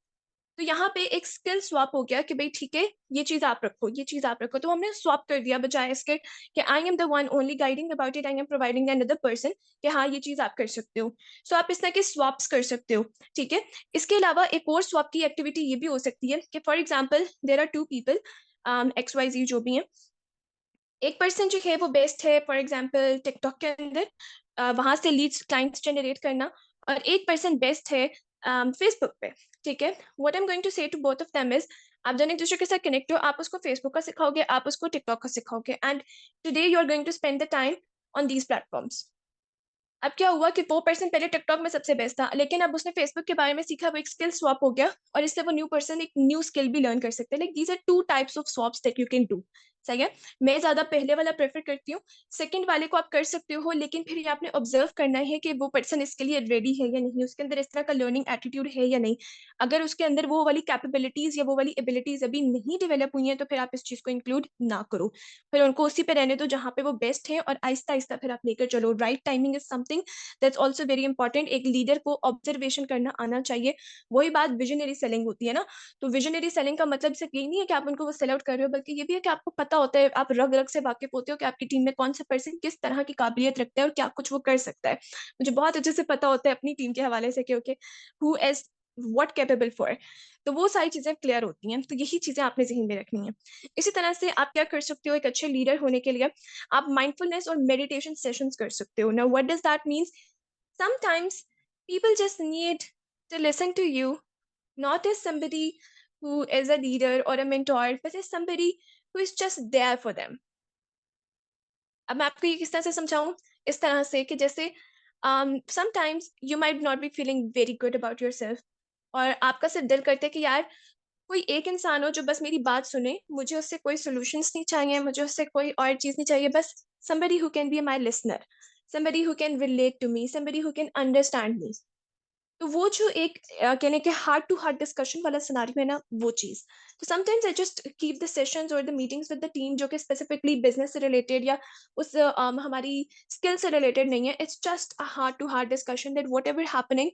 तो यहाँ पे एक स्किल स्वैप हो गया कि भाई ठीक है, ये चीज़ आप रखो, ये चीज़ आप रखो। तो हमने स्वैप कर दिया बजाय इसके कि I am the one only guiding about it, I am providing another person कि हाँ, ये चीज़ आप कर सकते हो। सो आप इस तरह के स्वैप्स कर सकते हो, ठीक है? इसके अलावा एक और स्वैप की एक्टिविटी ये भी हो सकती है कि for example there are 2 people, X, Y, Z जो भी हैं। एक पर्सन जो है वो बेस्ट है फॉर एग्जांपल टिकटॉक के अंदर, वहां से लीड्स क्लाइंट्स जनरेट करना, और एक पर्सन बेस्ट है फेसबुक पे, ठीक है? What I am going to say to both of them is, आप दोनों एक दूसरे के साथ कनेक्ट हो, आप उसको फेसबुक का सिखाओगे, आप उसको टिकटॉक का सिखाओगे, and today you are going to spend the time on these platforms. अब क्या हुआ कि वो पर्सन पहले टिकटॉक में सबसे बेस्ट था, लेकिन अब उसने फेसबुक के बारे में सीखा, वो एक स्किल स्वैप हो गया, और इससे वो न्यू पर्सन एक न्यू स्किल भी लर्न कर सकते हैं। Like these are two types of swaps that you can do. सही है? मैं ज्यादा पहले वाला प्रेफर करती हूँ। सेकंड वाले को आप कर सकते हो, लेकिन फिर ये आपने ऑब्जर्व करना है कि वो पर्सन इसके लिए रेडी है या नहीं, उसके अंदर इस तरह का लर्निंग एटीट्यूड है या नहीं। अगर उसके अंदर वो वाली कैपेबिलिटीज या वो वाली एबिलिटीज अभी नहीं डेवलप हुई हैं, तो फिर आप इस चीज को इंक्लूड ना करो। फिर उनको उसी पे रहने दो जहाँ पे वो बेस्ट है, और आहिस्ता आहिस्ता फिर आप लेकर चलो। Right timing is something that's also very important. एक लीडर को ऑब्जर्वेशन करना आना चाहिए। वही बात विजनरी सेलिंग होती है ना। तो विजनरी सेलिंग का मतलब सिर्फ यही नहीं है कि आप उनको वो सेल आउट कर रहे हो, बल्कि ये भी है कि आपको पता होता है, आप रग रग से वाकिफ होते हो कि आपकी टीम में कौन सा पर्सन किस तरह की काबिलियत रखता है और क्या कुछ वो कर सकता है। मुझे बहुत अच्छे से पता होता है अपनी टीम के हवाले से कि okay, who is what capable for. तो वो सारी चीजें क्लियर होती हैं। तो यही चीजें आपने जहन में रखनी है। इसी तरह से आप क्या कर सकते हो एक अच्छे लीडर होने के लिए, आप माइंडफुलनेस और मेडिटेशन सेशंस कर सकते हो। Now what does that means, sometimes people just need to listen to you, not as somebody who is a leader or a mentor, but as somebody who is just there for them. अब मैं आपको ये किस तरह से समझाऊं? इस तरह से कि जैसे sometimes you might not be feeling very good about yourself, और आपका सिर्फ दिल करता है कि यार कोई एक इंसान हो जो बस मेरी बात सुने, मुझे उससे कोई सॉल्यूशंस नहीं चाहिए, मुझे उससे कोई और चीज़ नहीं चाहिए, बस somebody who can be my listener, somebody who can relate to me, somebody who can understand me। तो वो जो एक कहने के हार्ट टू हार्ट डिस्कशन वाला सिनेरियो है ना, वो चीज़। तो sometimes I just keep the sessions और the meetings with the team जो कि स्पेसिफिकली बिजनेस से रिलेटेड या उस हमारी स्किल से रिलेटेड नहीं है। It's just a heart to heart discussion that whatever happening,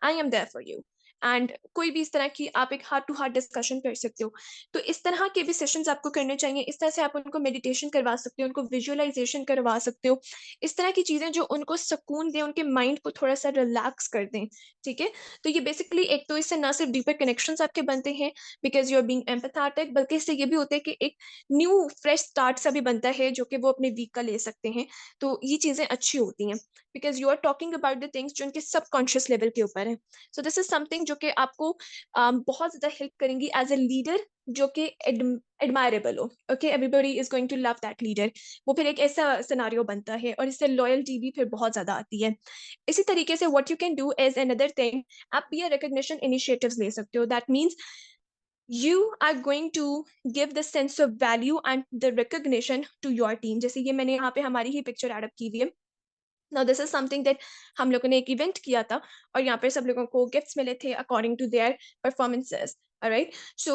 I am there for you. And कोई भी इस तरह की आप एक हार्ट टू हार्ट डिस्कशन कर सकते हो। तो इस तरह के भी सेशंस आपको करने चाहिए। इस तरह से आप उनको मेडिटेशन करवा सकते हो, उनको विजुअलाइजेशन करवा सकते हो। इस तरह की चीज़ें जो उनको सुकून दें, उनके माइंड को थोड़ा सा रिलैक्स कर दें। ठीक है? तो ये बेसिकली एक तो इससे ना सिर्फ डीपर कनेक्शंस आपके बनते हैं because you are being empathetic, बल्कि इससे ये भी होता है कि एक न्यू फ्रेश स्टार्ट सा भी बनता है जो कि वो अपने वीक का ले सकते हैं। तो ये चीज़ें अच्छी होती हैं because you are talking about the things जो उनके सबकॉन्शियस लेवल के ऊपर है। सो दिस इज समथिंग जो कि आपको बहुत ज़्यादा हेल्प करेंगी एज ए लीडर जो कि एडमायरेबल हो। Okay, everybody is going to love that leader. वो फिर एक ऐसा सिनारियो बनता है, और इससे लॉयल्टी भी फिर बहुत ज़्यादा आती है। इसी तरीके से what you can do is another thing, आप पीयर रिकॉग्निशन इनिशिएटिव्स ले सकते हो। That means you are going to give the sense of value and the recognition to your team। जैसे ये मैंने यहाँ पे हमारी ही पिक्चर एड अप की हुई है। Now this is something that हम लोगों ने एक इवेंट किया था, और यहाँ पे सब लोगों को गिफ्ट्स मिले थे according to their performances. Alright, so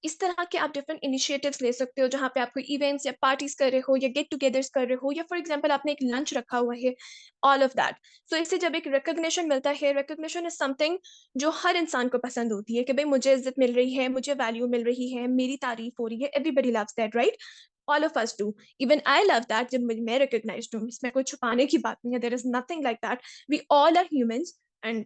इस तरह के आप डिफरेंट इनिशिएटिव्स ले सकते हो जहाँ पे आप कोई इवेंट्स या पार्टीज कर रहे हो या गेट टुगेदर्स कर रहे हो, या फॉर एग्जांपल आपने एक लंच रखा हुआ है, ऑल ऑफ दैट। सो इससे जब एक रिकॉग्निशन मिलता है, रिकॉग्निशन इज समथिंग जो हर इंसान को पसंद होती है कि भाई मुझे इज्जत मिल रही है, मुझे वैल्यू मिल रही है, मेरी तारीफ हो रही है। Everybody loves that, right? All of us do. Even I love that जब मैं रिकॉग्नाइज्ड हूँ। इसमें कोई छुपाने की बात नहीं है। There is nothing like that. We all are humans and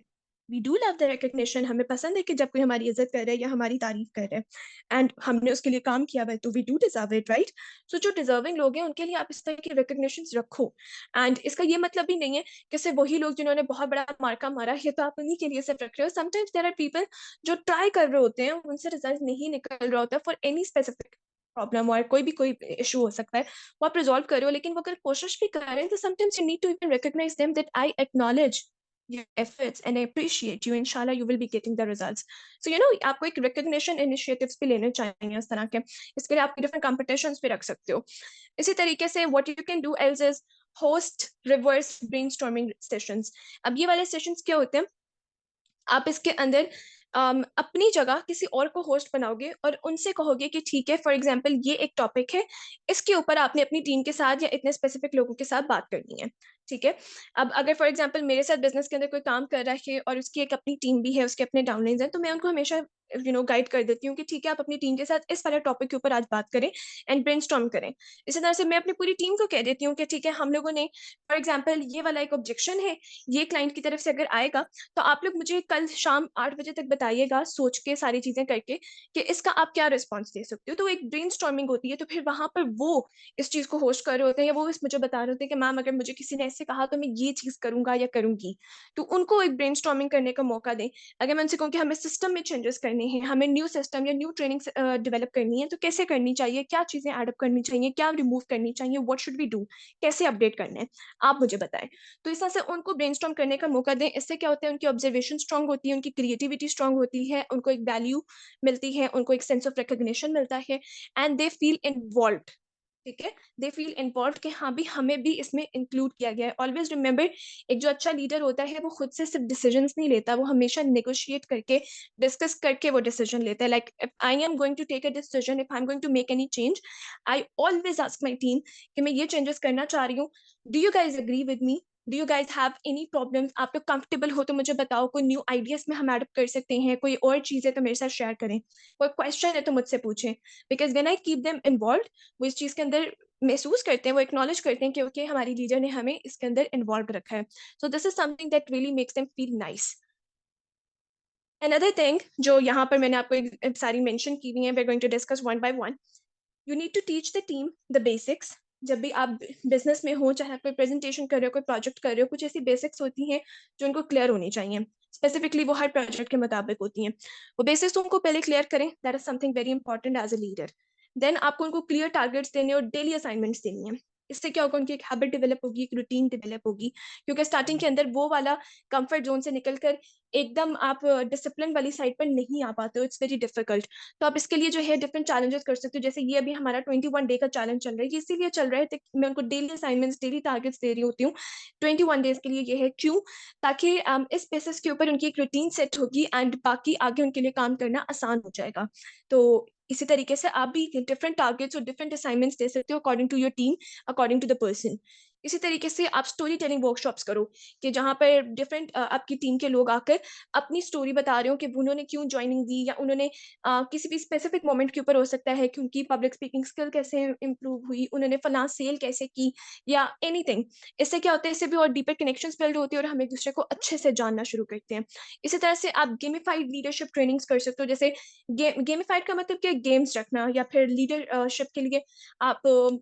we do love the recognition. हमें पसंद है कि जब कोई हमारी इज्जत कर रहा है या हमारी तारीफ कर रहा है, एंड हमने उसके लिए काम किया हुआ है, तो we do deserve it, right? So जो डिजर्विंग लोग हैं उनके लिए आप इस तरह की रिकॉग्निशन रखो। एंड इसका ये मतलब भी नहीं है कि सिर्फ वही लोग जिन्होंने बहुत बड़ा मार्का मारा है तो आप उन्हीं के लिए सिर्फ रख रहे हो। समटाइम्स देयर आर पीपल जो ट्राई कर रहे होते हैं, उनसे रिजल्ट नहीं निकल रहा होता फॉर एनी स्पेसिफिक प्रॉब्लम, और कोई इशू हो सकता है, वो आप रिजॉल्व करो। लेकिन वो अगर कोशिश भी कर रहे हैं, तो sometimes you need to even recognize them that I acknowledge your efforts and I appreciate you। inshallah you will be getting the results। so you know, आपको एक recognition initiatives भी लेने चाहिए इस तरह के। इसके लिए आप different competitions भी रख सकते हो। इसी तरीके से what you can do else is host reverse brainstorming sessions। अब ये वाले सेशंस क्या होते हैं, आप इसके अंदर अपनी जगह किसी और को होस्ट बनाओगे और उनसे कहोगे कि ठीक है, फॉर एग्जांपल ये एक टॉपिक है, इसके ऊपर आपने अपनी टीम के साथ या इतने स्पेसिफिक लोगों के साथ बात करनी है। ठीक है? अब अगर फॉर एग्ज़ाम्पल मेरे साथ बिज़नेस के अंदर कोई काम कर रहा है और उसकी एक अपनी टीम भी है, उसके अपने डाउनलाइन्स हैं, तो मैं उनको हमेशा गाइड कर देती हूँ कि ठीक है, आप अपनी टीम के साथ इस वाले टॉपिक के ऊपर आज बात करें एंड ब्रेनस्टॉर्म करें। इसी तरह से मैं अपनी पूरी टीम को कह देती हूँ कि ठीक है, हम लोगों ने फॉर एग्ज़ाम्पल ये वाला एक ऑब्जेक्शन है, ये क्लाइंट की तरफ से अगर आएगा, तो आप लोग मुझे कल शाम 8 बजे तक बताइएगा सोच के सारी चीज़ें करके कि इसका आप क्या रिस्पॉन्स दे सकते हो। तो एक ब्रेनस्टॉर्मिंग होती है, तो फिर वहाँ पर वो इस चीज़ को होस्ट कर रहे होते हैं या वो बस मुझे बता रहे होते हैं कि मैम अगर मुझे किसी ने ऐसे कहा तो मैं ये चीज़ करूँगा या करूँगी। तो उनको एक ब्रेनस्टॉर्मिंग करने का मौका दें। अगर मैं उनसे कहूँ कि हमें सिस्टम में चेंजेस करने हैं, हमें न्यू सिस्टम या न्यू ट्रेनिंग डेवलप करनी है तो कैसे करनी चाहिए? क्या चीज़ें ऐड अप करनी चाहिए? क्या रिमूव करनी चाहिए? What should we do? कैसे अपडेट करना है? आप मुझे बताएँ। तो इस तरह से उनको ब्रेनस्टॉर्म करने का मौका दें। इससे क्या होता है उनकी ऑब्जर्वेशन स्ट्रांग होती है, उनकी क्रिएटिविटी स्ट्रांग होती है, उनको एक वैल्यू मिलती है, उनको एक सेंस ऑफ रिकॉग्निशन मिलता है एंड दे फील इन्वॉल्व्ड। ठीक है? दे फील इन्वॉल्व्ड कि हाँ, भी हमें भी इसमें इंक्लूड किया गया है। ऑलवेज़ रिमेंबर एक जो अच्छा लीडर होता है वो खुद से सिर्फ़ डिसीज़न्स नहीं लेता, वो हमेशा नेगोशिएट करके, डिस्कस करके वो डिसीज़न लेता है। Like if I am going to take a decision, if I am going to make any change, I always ask my team कि मैं ये चेंजेस करना चाह रही हूँ। Do you guys agree with me? Do you guys have any problems? आप लोग comfortable हो तो मुझे बताओ, कोई न्यू आइडियाज़ में हम ऐड कर सकते हैं, कोई और चीज़ है तो मेरे साथ शेयर करें, कोई क्वेश्चन है तो मुझसे पूछें। Because when I keep them involved, वो इस चीज़ के अंदर महसूस करते हैं, वो एक्नॉलेज करते हैं कि ओके हमारी लीडर ने हमें इसके अंदर इन्वॉल्व रखा है। So this is something that really makes them feel nice. Another thing जो यहाँ पर मैंने आपको एक सारी मेंशन की हुई हैं, we are going to discuss one by one. You need to teach the team the basics. जब भी आप बिज़नेस में हो, चाहे आप कोई प्रेज़ेंटेशन कर रहे हो, कोई प्रोजेक्ट कर रहे हो, कुछ ऐसी बेसिक्स होती हैं जो उनको क्लियर होनी चाहिए। स्पेसिफिकली वो हर प्रोजेक्ट के मुताबिक होती हैं। वो बेसिक्स उनको पहले क्लियर करें, that is something very important as a leader. Then आपको उनको क्लियर टारगेट्स देने और डेली असाइनमेंट्स देनी है। इससे क्या होगा, उनकी एक हैबिट डेवलप होगी, एक रूटीन डेवलप होगी। क्योंकि स्टार्टिंग के अंदर वो वाला कम्फर्ट ज़ोन से निकल कर एकदम आप डिसिप्लिन वाली साइड पर नहीं आ पाते हो, इट्स वेरी डिफिकल्ट। तो आप इसके लिए जो है डिफरेंट चैलेंजेस कर सकते हो। जैसे ये अभी हमारा 21 डे का चैलेंज चल रहा है, ये इसीलिए चल रहा है ताकि मैं उनको डेली असाइनमेंट्स, डेली टारगेट्स दे रही होती हूँ। 21 डेज़ के लिए ये है, क्यों? ताकि इस बेसिस के ऊपर उनकी एक रूटीन सेट होगी एंड बाकी आगे उनके लिए काम करना आसान हो जाएगा। तो इसी तरीके से आप भी डिफरेंट टारगेट्स और डिफरेंट असाइनमेंट्स दे सकते हो according to your team, according to the person. इसी तरीके से आप स्टोरी टेलिंग वर्कशॉप्स करो कि जहाँ पर डिफरेंट आपकी टीम के लोग आकर अपनी स्टोरी बता रहे हो कि उन्होंने क्यों जॉइनिंग दी, या उन्होंने किसी भी स्पेसिफिक मोमेंट के ऊपर हो सकता है कि उनकी पब्लिक स्पीकिंग स्किल कैसे इम्प्रूव हुई, उन्होंने फलां सेल कैसे की या एनीथिंग। इससे क्या होता है, इससे भी और डीपर कनेक्शंस बिल्ड होती है और हम एक-दूसरे को अच्छे से जानना शुरू करते हैं। इसी तरह से आप गेमिफाइड लीडरशिप ट्रेनिंग्स कर सकते हो। जैसे गेमिफाइड का मतलब क्या है, गेम्स रखना, या फिर लीडरशिप के लिए आप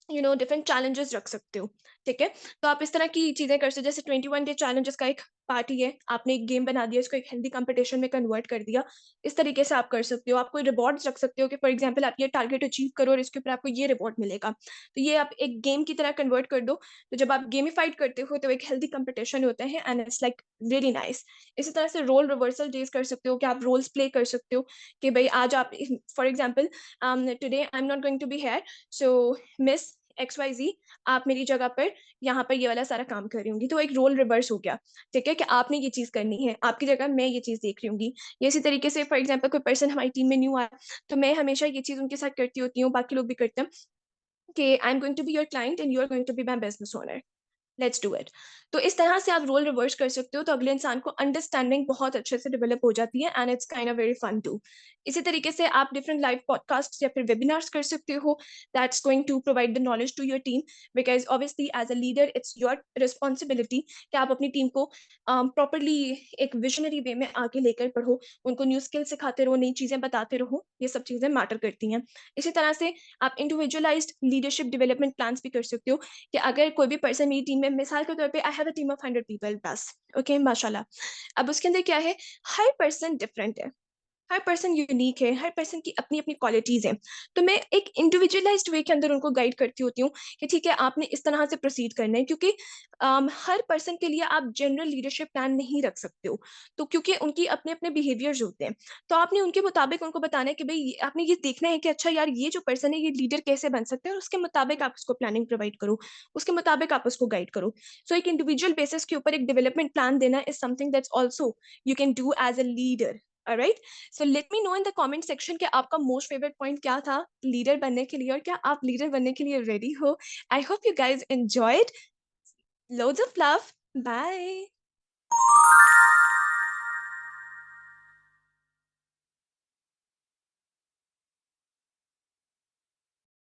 डिफरेंट चैलेंजेस रख सकते हो, ठीक है? तो आप इस तरह की चीज़ें कर सकते हो। जैसे 21 डे चैलेंजेस का एक पार्ट ही है, आपने एक गेम बना दिया, इसको एक हेल्दी कंपटीशन में कन्वर्ट कर दिया। इस तरीके से आप कर सकते हो। आप कोई रिवॉर्ड्स रख सकते हो कि फॉर एग्ज़ाम्पल आप ये टारगेट अचीव करो और इसके ऊपर आपको ये रिवॉर्ड मिलेगा। तो ये आप एक गेम की तरह कन्वर्ट कर दो। तो जब आप गेमिफाइड करते हो तो एक हेल्दी कंपटीशन होता है and it's like really nice. इसी तरह से रोल रिवर्सल डेज़ कर सकते हो कि आप रोल्स प्ले कर सकते हो कि भई आज आप for example today I am not going to be here, so miss XYZ आप मेरी जगह पर यहाँ पर ये वाला सारा काम कर रही होंगी। तो एक रोल रिवर्स हो गया, ठीक है? कि आपने ये चीज़ करनी है, आपकी जगह मैं ये चीज़ देख रही होंगी। या इसी तरीके से फॉर एग्ज़ाम्पल कोई पर्सन हमारी टीम में न्यू आया, तो मैं हमेशा ये चीज़ उनके साथ करती होती हूँ, बाकी लोग भी करते हैं कि I am going to be your client and you are going to be my business owner. Let's do it. तो इस तरह से आप रोल रिवर्स कर सकते हो, तो अगले इंसान को अंडरस्टैंडिंग बहुत अच्छे से डेवलप हो जाती है and it's kind of very fun too. इसी तरीके से आप डिफरेंट लाइव पॉडकास्ट या फिर वेबिनार्स कर सकते हो, that's going to provide the knowledge to your team, because obviously as a leader it's your responsibility कि आप अपनी टीम को प्रॉपर्ली एक विज़नरी वे में आगे लेकर बढ़ो, उनको न्यू स्किल सिखाते रहो, नई चीज़ें बताते रहो, ये सब चीज़ें मैटर करती हैं। इसी तरह से आप इंडिविजुअलाइज़्ड लीडरशिप डेवलपमेंट प्लान्स भी कर सकते हो कि अगर कोई भी पर्सन मेरी टीम में, मिसाल के तौर पे I have a team of 100 people बस, ओके माशाल्लाह। अब उसके अंदर क्या है, हर पर्सन डिफरेंट है। हर पर्सन यूनिक है, हर पर्सन की अपनी-अपनी क्वालिटीज़ हैं। तो मैं एक इंडिविजुअलाइज़्ड वे के अंदर उनको गाइड करती होती हूँ कि ठीक है, आपने इस तरह से प्रोसीड करना है, क्योंकि हर पर्सन के लिए आप जनरल लीडरशिप प्लान नहीं रख सकते हो। तो क्योंकि उनकी अपने-अपने बिहेवियर्स होते हैं। तो आपने उनके मुताबिक उनको बताना है कि भई आपने ये देखना है कि अच्छा यार, ये जो पर्सन है ये लीडर कैसे बन सकता है, और उसके मुताबिक आप उसको प्लानिंग प्रोवाइड करो। उसके मुताबिक आप उसको गाइड करो। सो एक इंडिविजुअल बेसिस के ऊपर एक डेवलपमेंट प्लान देना is something that's also you can do as a leader. Alright? So let me no in the comment section कि आपका मोस्ट फेवरेट पॉइंट क्या था लीडर बनने के लिए, और क्या आप लीडर बनने के लिए रेडी हो? I hope you guys enjoyed. Loads of love. Bye.